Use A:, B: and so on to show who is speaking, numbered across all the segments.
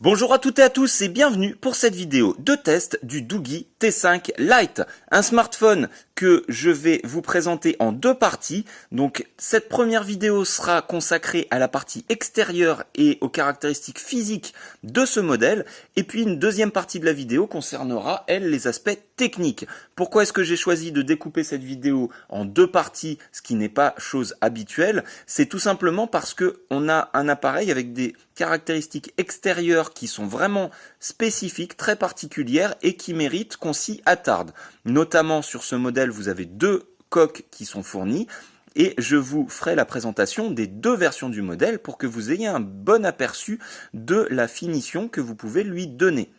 A: Bonjour à toutes et à tous et bienvenue pour cette vidéo de test du Doogee T5 Lite, un smartphone que je vais vous présenter en deux parties. Donc cette première vidéo sera consacrée à la partie extérieure et aux caractéristiques physiques de ce modèle, et puis une deuxième partie de la vidéo concernera, elle, les aspects techniques. Pourquoi est-ce que j'ai choisi de découper cette vidéo en deux parties, ce qui n'est pas chose habituelle? C'est tout simplement parce que on a un appareil avec des caractéristiques extérieures qui sont vraiment spécifiques, très particulières et qui méritent qu'on s'y attarde. Notamment sur ce modèle, vous avez deux coques qui sont fournies et je vous ferai la présentation des deux versions du modèle pour que vous ayez un bon aperçu de la finition que vous pouvez lui donner.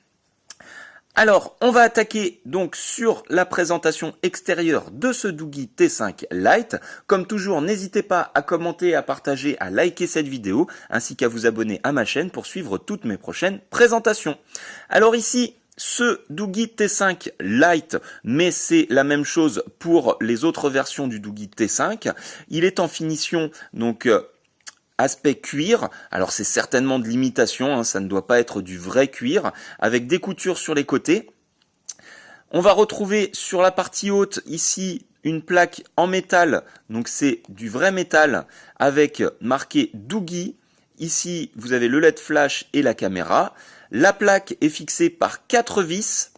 A: Alors, on va attaquer donc sur la présentation extérieure de ce Doogee T5 Lite. Comme toujours, n'hésitez pas à commenter, à partager, à liker cette vidéo, ainsi qu'à vous abonner à ma chaîne pour suivre toutes mes prochaines présentations. Alors ici, ce Doogee T5 Lite, mais c'est la même chose pour les autres versions du Doogee T5. Il est en finition, donc aspect cuir, alors c'est certainement de l'imitation, ça ne doit pas être du vrai cuir, avec des coutures sur les côtés. On va retrouver sur la partie haute ici une plaque en métal, donc c'est du vrai métal, avec marqué Doogee. Ici vous avez le LED flash et la caméra. La plaque est fixée par 4 vis.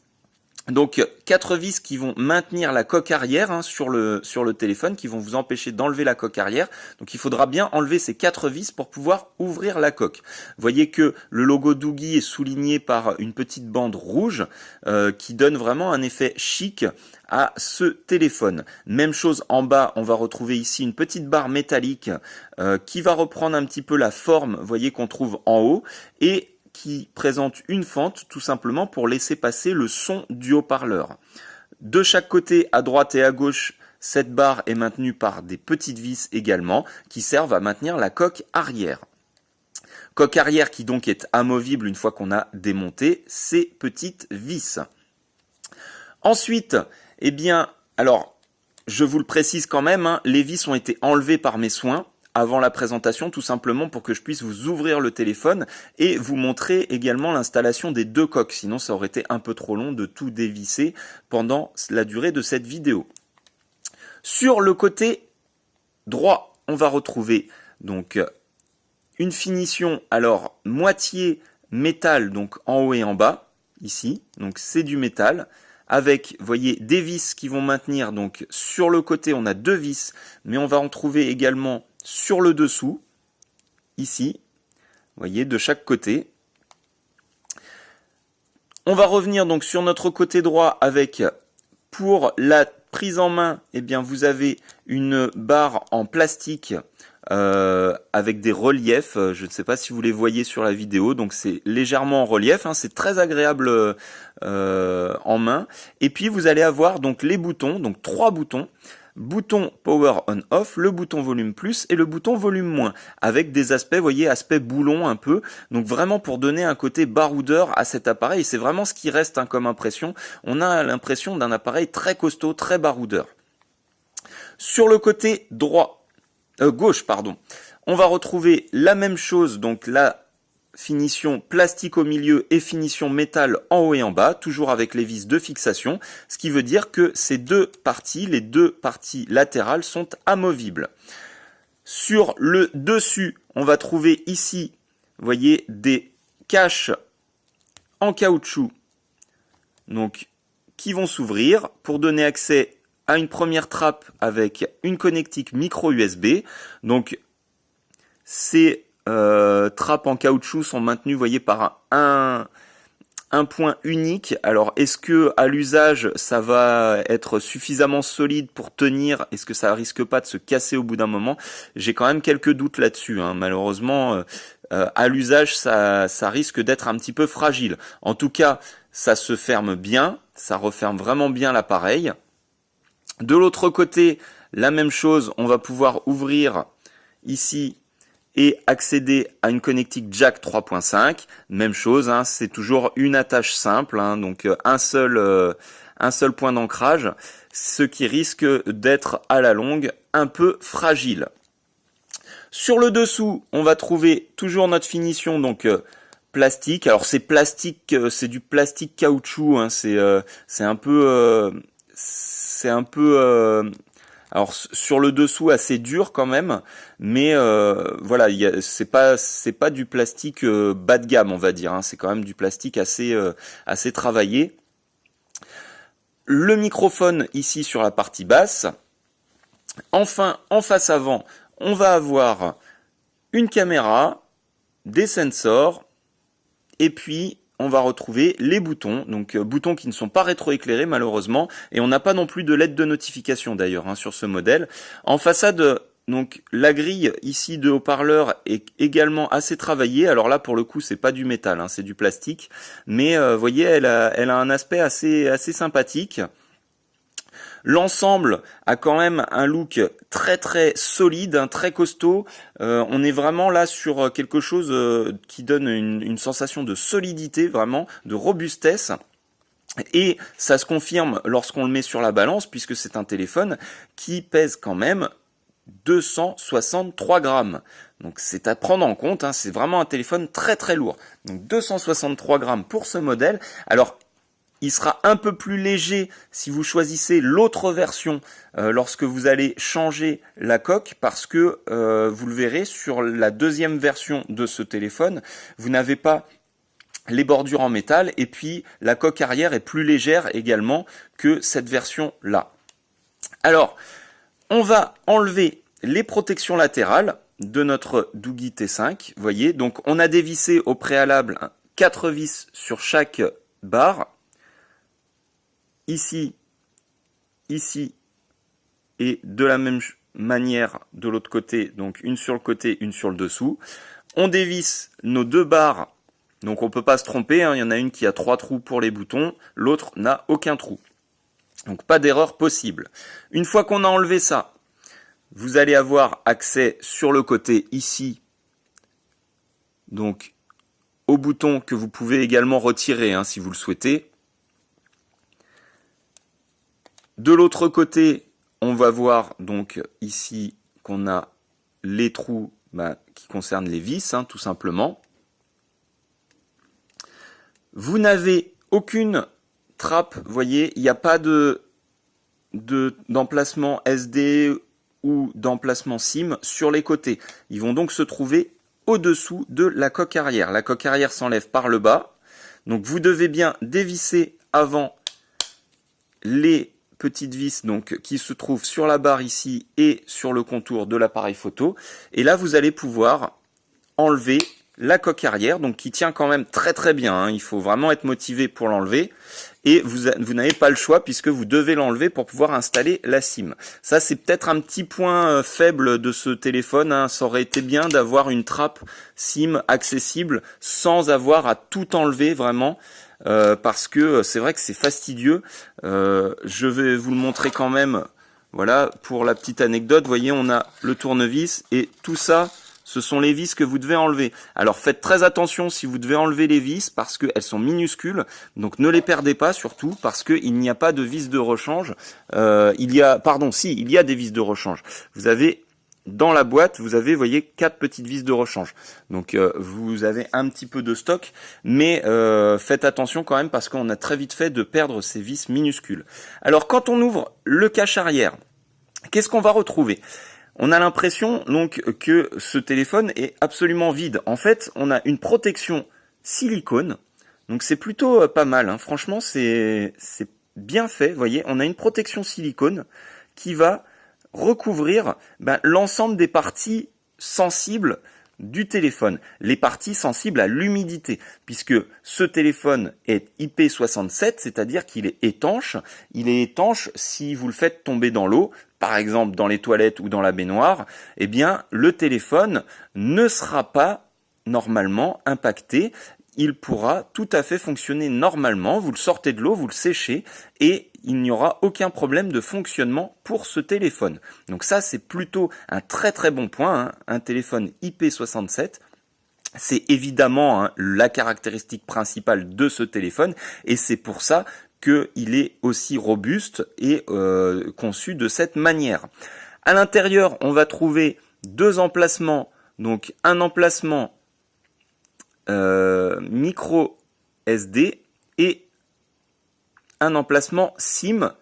A: Donc 4 vis qui vont maintenir la coque arrière sur le téléphone, qui vont vous empêcher d'enlever la coque arrière. Donc il faudra bien enlever ces 4 vis pour pouvoir ouvrir la coque. Vous voyez que le logo Doogee est souligné par une petite bande rouge qui donne vraiment un effet chic à ce téléphone. Même chose en bas, on va retrouver ici une petite barre métallique qui va reprendre un petit peu la forme, vous voyez, qu'on trouve en haut, et qui présente une fente tout simplement pour laisser passer le son du haut-parleur. De chaque côté, à droite et à gauche, cette barre est maintenue par des petites vis également qui servent à maintenir la coque arrière. Coque arrière qui donc est amovible une fois qu'on a démonté ces petites vis. Ensuite, eh bien, alors, je vous le précise quand même, les vis ont été enlevées par mes soins avant la présentation, tout simplement pour que je puisse vous ouvrir le téléphone et vous montrer également l'installation des deux coques. Sinon, ça aurait été un peu trop long de tout dévisser pendant la durée de cette vidéo. Sur le côté droit, on va retrouver donc une finition, alors moitié métal, donc en haut et en bas, ici. Donc c'est du métal, avec, vous voyez, des vis qui vont maintenir. Donc sur le côté, on a deux vis, mais on va en trouver également sur le dessous, ici, vous voyez, de chaque côté. On va revenir donc sur notre côté droit avec, pour la prise en main, eh bien, vous avez une barre en plastique avec des reliefs. Je ne sais pas si vous les voyez sur la vidéo, donc c'est légèrement en relief, c'est très agréable en main. Et puis vous allez avoir donc les boutons, donc 3 boutons. Bouton Power On Off, le bouton Volume Plus et le bouton Volume Moins, avec des aspects, vous voyez, aspect boulon un peu, donc vraiment pour donner un côté baroudeur à cet appareil, et c'est vraiment ce qui reste comme impression. On a l'impression d'un appareil très costaud, très baroudeur. Sur le côté gauche, on va retrouver la même chose, donc la finition plastique au milieu et finition métal en haut et en bas, toujours avec les vis de fixation, ce qui veut dire que ces deux parties, les deux parties latérales sont amovibles. Sur le dessus, on va trouver ici, vous voyez, des caches en caoutchouc, donc qui vont s'ouvrir pour donner accès à une première trappe avec une connectique micro USB. Donc ces trappes en caoutchouc sont maintenues, vous voyez, par un point unique. Alors, est-ce que à l'usage, ça va être suffisamment solide pour tenir? Est-ce que ça risque pas de se casser au bout d'un moment? J'ai quand même quelques doutes là-dessus. Malheureusement, à l'usage, ça risque d'être un petit peu fragile. En tout cas, ça se ferme bien, ça referme vraiment bien l'appareil. De l'autre côté, la même chose, on va pouvoir ouvrir ici et accéder à une connectique jack 3.5. Même chose, c'est toujours une attache simple, donc un seul point d'ancrage, ce qui risque d'être à la longue un peu fragile. Sur le dessous, on va trouver toujours notre finition, donc plastique. Alors c'est plastique, c'est du plastique caoutchouc. Hein, c'est un peu, alors sur le dessous assez dur quand même, mais voilà, c'est pas du plastique bas de gamme, on va dire. Hein, c'est quand même du plastique assez travaillé. Le microphone ici sur la partie basse. Enfin, en face avant, on va avoir une caméra, des sensors, et puis on va retrouver les boutons, donc boutons qui ne sont pas rétroéclairés malheureusement, et on n'a pas non plus de LED de notification d'ailleurs sur ce modèle. En façade, donc la grille ici de haut-parleur est également assez travaillée. Alors là pour le coup c'est pas du métal, c'est du plastique, mais vous voyez elle a un aspect assez sympathique. L'ensemble a quand même un look très solide, très costaud. On est vraiment là sur quelque chose qui donne une sensation de solidité, vraiment, de robustesse. Et ça se confirme lorsqu'on le met sur la balance, puisque c'est un téléphone qui pèse quand même 263 grammes. Donc c'est à prendre en compte, c'est vraiment un téléphone très lourd. Donc 263 grammes pour ce modèle. Alors, il sera un peu plus léger si vous choisissez l'autre version lorsque vous allez changer la coque, parce que vous le verrez sur la deuxième version de ce téléphone, vous n'avez pas les bordures en métal, et puis la coque arrière est plus légère également que cette version-là. Alors, on va enlever les protections latérales de notre Doogee T5. Vous voyez, donc on a dévissé au préalable 4 vis sur chaque barre. Ici, et de la même manière de l'autre côté, donc une sur le côté, une sur le dessous. On dévisse nos deux barres, donc on ne peut pas se tromper, il y en a une qui a 3 trous pour les boutons, l'autre n'a aucun trou. Donc pas d'erreur possible. Une fois qu'on a enlevé ça, vous allez avoir accès sur le côté ici, donc au bouton que vous pouvez également retirer si vous le souhaitez. De l'autre côté, on va voir donc ici qu'on a les trous qui concernent les vis, tout simplement. Vous n'avez aucune trappe, vous voyez, il n'y a pas d'emplacement SD ou d'emplacement SIM sur les côtés. Ils vont donc se trouver au-dessous de la coque arrière. La coque arrière s'enlève par le bas. Donc vous devez bien dévisser avant les petites vis qui se trouvent sur la barre ici et sur le contour de l'appareil photo. Et là, vous allez pouvoir enlever la coque arrière, donc qui tient quand même très bien. Il faut vraiment être motivé pour l'enlever. Et vous n'avez pas le choix puisque vous devez l'enlever pour pouvoir installer la SIM. Ça, c'est peut-être un petit point faible de ce téléphone. Ça aurait été bien d'avoir une trappe SIM accessible sans avoir à tout enlever vraiment. Parce que c'est vrai que c'est fastidieux. Je vais vous le montrer quand même. Voilà, pour la petite anecdote, vous voyez, on a le tournevis et tout ça, ce sont les vis que vous devez enlever. Alors faites très attention si vous devez enlever les vis parce qu'elles sont minuscules. Donc ne les perdez pas surtout parce qu'il n'y a pas de vis de rechange. Il y a des vis de rechange. Vous avez dans la boîte, vous avez, voyez, 4 petites vis de rechange. Donc vous avez un petit peu de stock, mais faites attention quand même parce qu'on a très vite fait de perdre ces vis minuscules. Alors quand on ouvre le cache arrière, qu'est-ce qu'on va retrouver ? On a l'impression donc que ce téléphone est absolument vide. En fait, on a une protection silicone, donc c'est plutôt pas mal. Franchement, c'est bien fait. Vous voyez, on a une protection silicone qui va recouvrir l'ensemble des parties sensibles du téléphone, les parties sensibles à l'humidité, puisque ce téléphone est IP67, c'est-à-dire qu'il est étanche. Il est étanche si vous le faites tomber dans l'eau, par exemple dans les toilettes ou dans la baignoire, eh bien le téléphone ne sera pas normalement impacté. Il pourra tout à fait fonctionner normalement. Vous le sortez de l'eau, vous le séchez et il n'y aura aucun problème de fonctionnement pour ce téléphone. Donc ça, c'est plutôt un très bon point, un téléphone IP67. C'est évidemment la caractéristique principale de ce téléphone et c'est pour ça qu'il est aussi robuste et conçu de cette manière. À l'intérieur, on va trouver 2 emplacements, donc un emplacement micro SD et un emplacement SIM,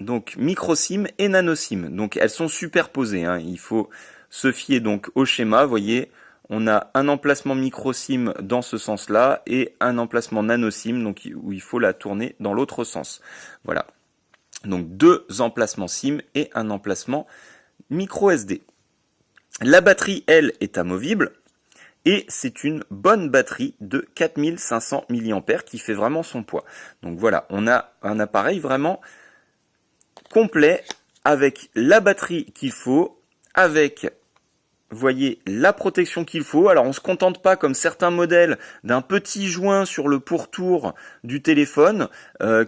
A: donc micro SIM et nano SIM. Donc elles sont superposées, hein. Il faut se fier donc au schéma. Vous voyez, on a un emplacement micro SIM dans ce sens-là et un emplacement nano SIM, donc où il faut la tourner dans l'autre sens. Voilà. Donc deux emplacements SIM et un emplacement micro SD. La batterie, elle, est amovible. Et c'est une bonne batterie de 4500 mAh qui fait vraiment son poids. Donc voilà, on a un appareil vraiment complet avec la batterie qu'il faut, avec, vous voyez, la protection qu'il faut. Alors on ne se contente pas, comme certains modèles, d'un petit joint sur le pourtour du téléphone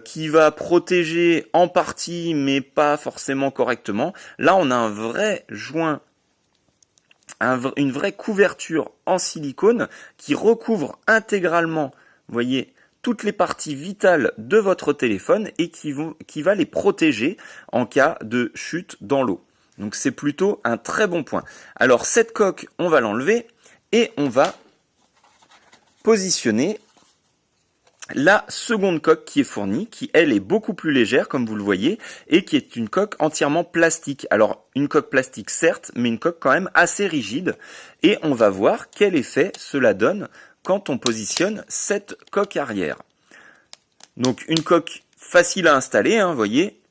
A: qui va protéger en partie mais pas forcément correctement. Là on a un vrai joint, une vraie couverture en silicone qui recouvre intégralement, vous voyez, toutes les parties vitales de votre téléphone et qui va les protéger en cas de chute dans l'eau. Donc c'est plutôt un très bon point. Alors cette coque, on va l'enlever et on va positionner la seconde coque qui est fournie, qui elle est beaucoup plus légère comme vous le voyez, et qui est une coque entièrement plastique. Alors une coque plastique certes, mais une coque quand même assez rigide, et on va voir quel effet cela donne quand on positionne cette coque arrière. Donc une coque facile à installer, hein, vous voyez,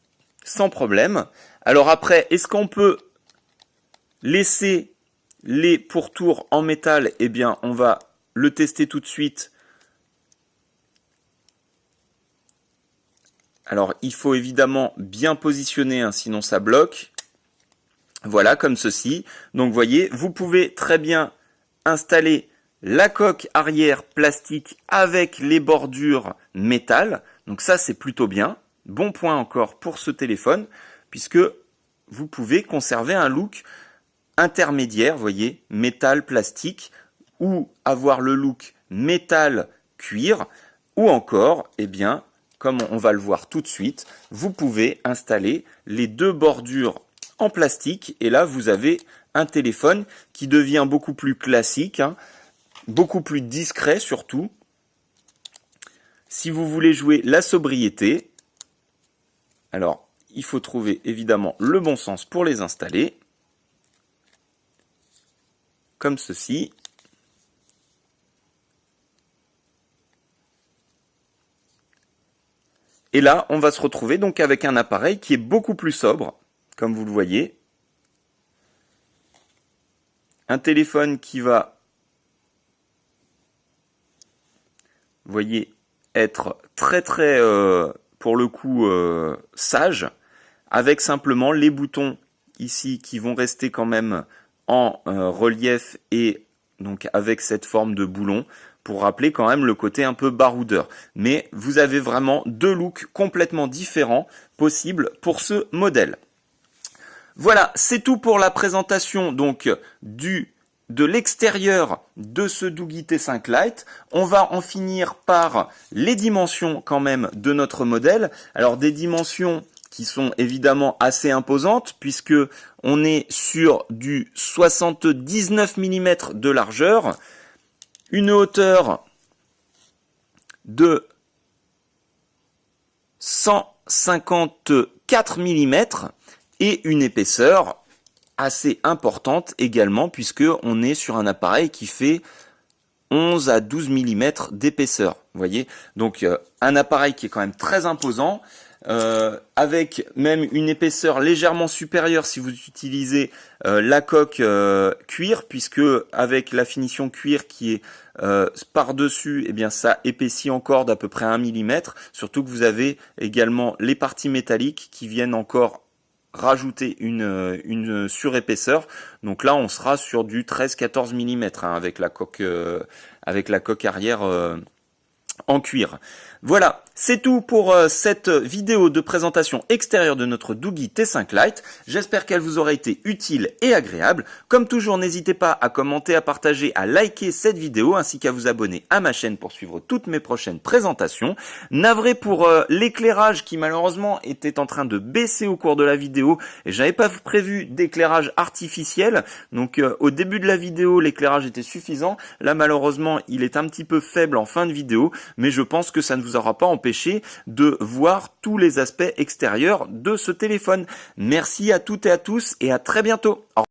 A: sans problème. Alors après, est-ce qu'on peut laisser les pourtours en métal? Eh bien on va le tester tout de suite. Alors, il faut évidemment bien positionner, hein, sinon ça bloque. Voilà, comme ceci. Donc, vous voyez, vous pouvez très bien installer la coque arrière plastique avec les bordures métal. Donc ça, c'est plutôt bien. Bon point encore pour ce téléphone, puisque vous pouvez conserver un look intermédiaire, vous voyez, métal plastique, ou avoir le look métal cuir, ou encore, eh bien, comme on va le voir tout de suite, vous pouvez installer les deux bordures en plastique et là vous avez un téléphone qui devient beaucoup plus classique, hein, beaucoup plus discret surtout. Si vous voulez jouer la sobriété, alors il faut trouver évidemment le bon sens pour les installer, comme ceci. Et là, on va se retrouver donc avec un appareil qui est beaucoup plus sobre, comme vous le voyez. Un téléphone qui va, vous voyez, être très pour le coup, sage, avec simplement les boutons ici qui vont rester quand même en relief et donc avec cette forme de boulon, pour rappeler quand même le côté un peu baroudeur. Mais vous avez vraiment deux looks complètement différents possibles pour ce modèle. Voilà, c'est tout pour la présentation donc de l'extérieur de ce Doogee T5 Lite. On va en finir par les dimensions quand même de notre modèle. Alors des dimensions qui sont évidemment assez imposantes puisque on est sur du 79 mm de largeur, une hauteur de 154 mm et une épaisseur assez importante également puisque on est sur un appareil qui fait 11 à 12 mm d'épaisseur. Vous voyez, donc un appareil qui est quand même très imposant, avec même une épaisseur légèrement supérieure si vous utilisez la coque cuir, puisque avec la finition cuir qui est par-dessus, eh bien ça épaissit encore d'à peu près 1 mm, surtout que vous avez également les parties métalliques qui viennent encore rajouter une surépaisseur. Donc là on sera sur du 13-14 mm hein, avec la coque arrière en cuir. Voilà, c'est tout pour cette vidéo de présentation extérieure de notre Doogee T5 Lite. J'espère qu'elle vous aura été utile et agréable. Comme toujours, n'hésitez pas à commenter, à partager, à liker cette vidéo ainsi qu'à vous abonner à ma chaîne pour suivre toutes mes prochaines présentations. Navré pour l'éclairage qui malheureusement était en train de baisser au cours de la vidéo et j'avais pas prévu d'éclairage artificiel. Donc au début de la vidéo, l'éclairage était suffisant. Là malheureusement, il est un petit peu faible en fin de vidéo, mais je pense que ça ne vous aura pas empêché de voir tous les aspects extérieurs de ce téléphone. Merci à toutes et à tous et à très bientôt. Au revoir.